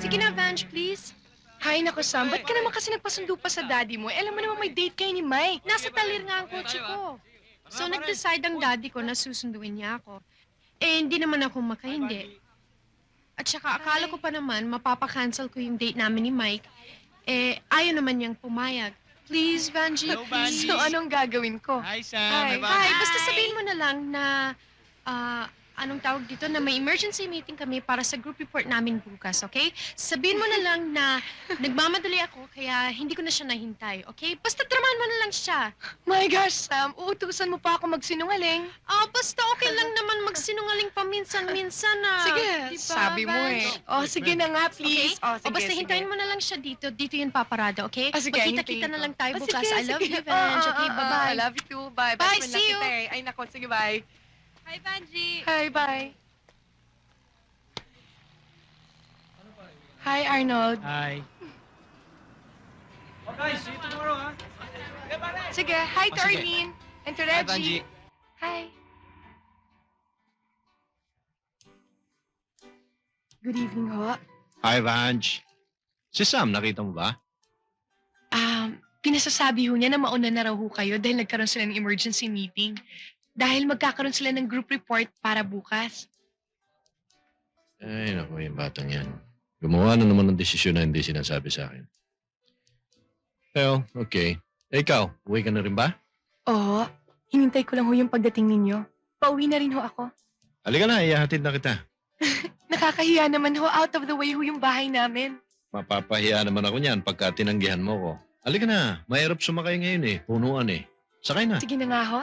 Sige na, Vange, please. Hay nako, Sam. Ba't ka naman kasi nagpasundo pa sa daddy mo? Alam mo naman may date kayo ni Mike. Nasa talir nga ang kotse ko. So, nag-decide ang daddy ko na susunduin niya ako. Eh, hindi naman ako makahindi. At saka, akala ko pa naman, mapapakancel ko yung date namin ni Mike. Eh, ayaw naman niyang pumayag. Please, Vanji, Hello, please. Vanji. So, anong gagawin ko? Hi, Sam. Hi. Hi, basta sabihin mo na lang na, anong tawag dito, na may emergency meeting kami para sa group report namin bukas, okay? Sabihin mo na lang na nagmamadali ako, kaya hindi ko na siya nahintay, okay? Basta dramahan mo na lang siya. My gosh, Sam. Uutusan mo pa ako magsinungaling. Basta okay lang naman magsinungaling paminsan-minsan na. Sige, Diba, sabi mo Vange? eh. Oh, sige na nga, please. Okay? Oh, sige, Basta sige. hintayin mo na lang siya dito. Dito yun paparada, okay? Sige, Magkita-kita hintayin na ko. lang tayo Oh, bukas. sige, I love sige. you, Vange. Okay, bye-bye. I love you too. Bye. Bye, Best friend see na you. kita eh. Ay, nako. Sige, bye. Hi, Vanji. Hi, bye. Hi, Arnold. Hi. Okay, see you tomorrow, ha? Sige, hi to sige. Arlene. And to Hi, Reggie. Vanji. Hi. Good evening, ho. Hi, Vange. Si Sam, nakita mo ba? Pinasasabi ho niya na mauna na raw ho kayo dahil nagkaroon sila ng emergency meeting. Dahil magkakaroon sila ng group report para bukas. Ay, naku, yung batang yan. Gumawa na naman ng desisyon na hindi sinasabi sa akin. Well, okay. Eh, ikaw, uwi ka na rin ba? Oo, hinintay ko lang ho yung pagdating ninyo. Pauwi na rin ho ako. Halika na, iyahatid na kita. Nakakahiya naman ho, out of the way ho yung bahay namin. Mapapahiya naman ako niyan pagka tinanggihan mo ko. Halika na, mahirap sumakay ngayon eh. Punuan eh. Sakay na. Sige na nga ho.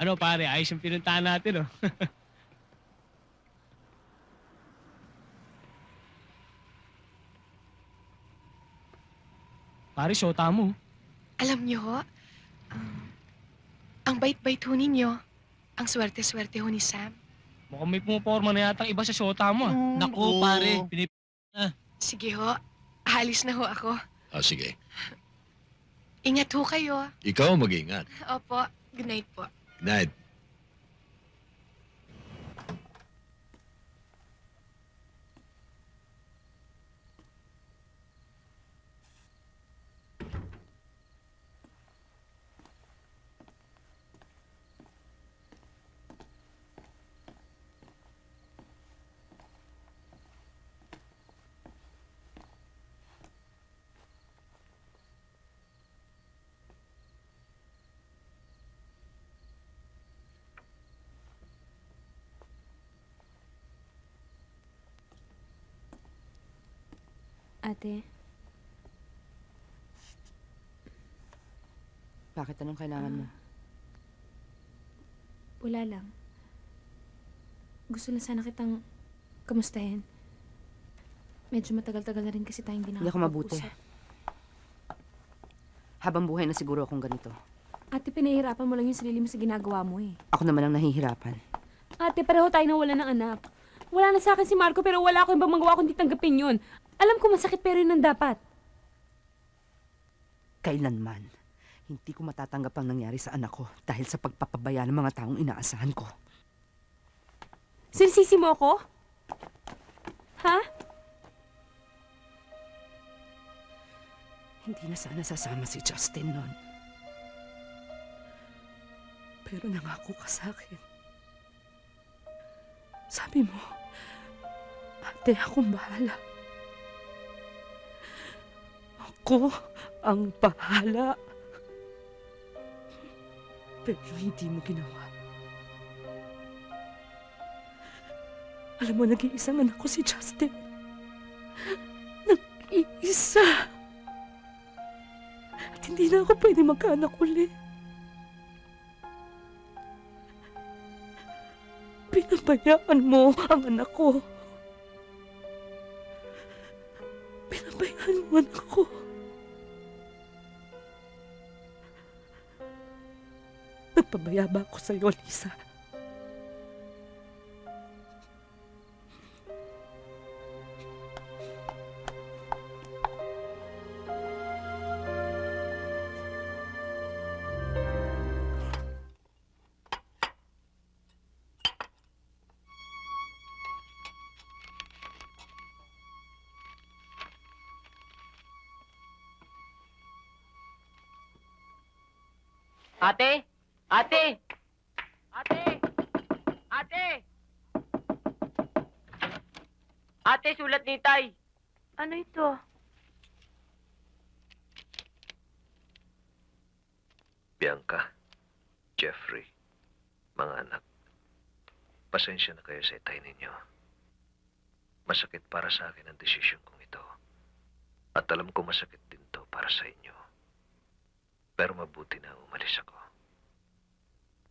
Ano, pare? Ayos yung pinuntahan natin, oh. Pare, syota mo. Alam niyo ho, ang bait-bait ho ninyo. Ang swerte-swerte ho ni Sam. Mukhang may pumaporma na yata iba sa syota mo, ah. Naku, pare. Sige ho, alis na ho ako. Sige. Ingat ho kayo. Ikaw mag-ingat. Opo, good night po. Good night. Ate, Bakit? Anong kailangan mo? wala lang. Gusto na sana kitang kamustahin. Medyo matagal-tagal na rin kasi tayong hindi Hindi ako mabuti. nakakapag-usap. Habang buhay na siguro akong ganito. Ate, pinahihirapan mo lang yung sarili mo sa ginagawa mo eh. Ako naman ang nahihirapan. Ate, pareho tayo nang wala ng anak. Wala na sa akin si Marco pero wala akong ibang magawa kundi tanggapin yun. Alam ko masakit pero yun ang dapat. Kailanman, hindi ko matatanggap ang nangyari sa anak ko dahil sa pagpapabaya ng mga taong inaasahan ko. Sinisisi mo ako? Ha? Hindi na sana sasama si Justin noon. Pero nangako ka sa akin. Sabi mo, ate, akong bahala. Ako ang bahala. Pero hindi mo ginawa. Alam mo, nag-iisang anak ko si Justin. Nag-iisa. At hindi na ako pwede magkaanak uli. Pinabayaan mo ang anak ko. Pinabayaan mo anak ko. Nagpabaya ba ako sa'yo, Lisa? Ate! Ate! Ate! Ate! Ate, sulat ni Tay. Ano ito? Bianca, Jeffrey, mga anak, pasensya na kayo sa itay ninyo. Masakit para sa akin ang desisyon kong ito. At alam ko masakit din to para sa inyo. Pero mabuti na umalis ako.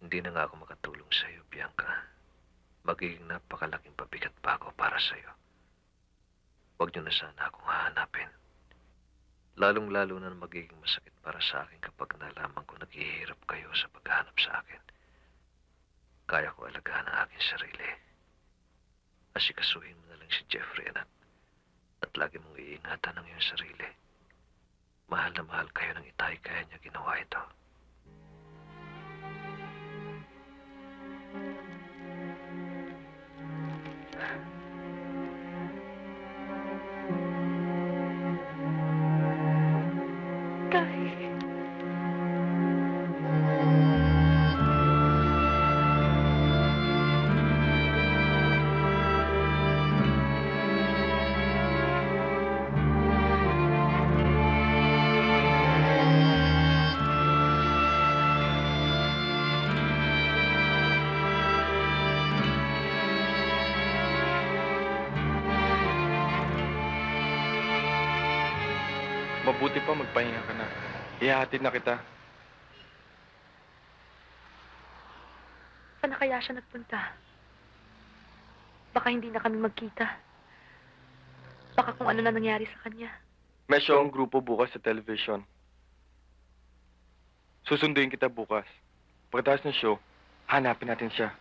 Hindi na nga ako makatulong sa iyo, Bianca. Magiging napakalaking pabigat pa ako para sa iyo. Huwag niyo na sana akong hahanapin. Lalong-lalo na magiging masakit para sa akin kapag nalaman ko naghihirap kayo sa paghahanap sa akin. Kaya ko alagaan ang aking sarili. Asikasuhin mo na lang si Jeffrey, anak. At lagi mong iingatan ang iyong sarili. Mahal na mahal kayo ng itay, kaya niya ginawa ito. Mabuti pa magpahinga ka na. Ihahatid na kita. Saan na kaya siya nagpunta? Baka hindi na kami magkita. Baka kung ano na nangyari sa kanya. May show ang grupo bukas sa television. Susunduin kita bukas. Pagkatapos ng show, hanapin natin siya.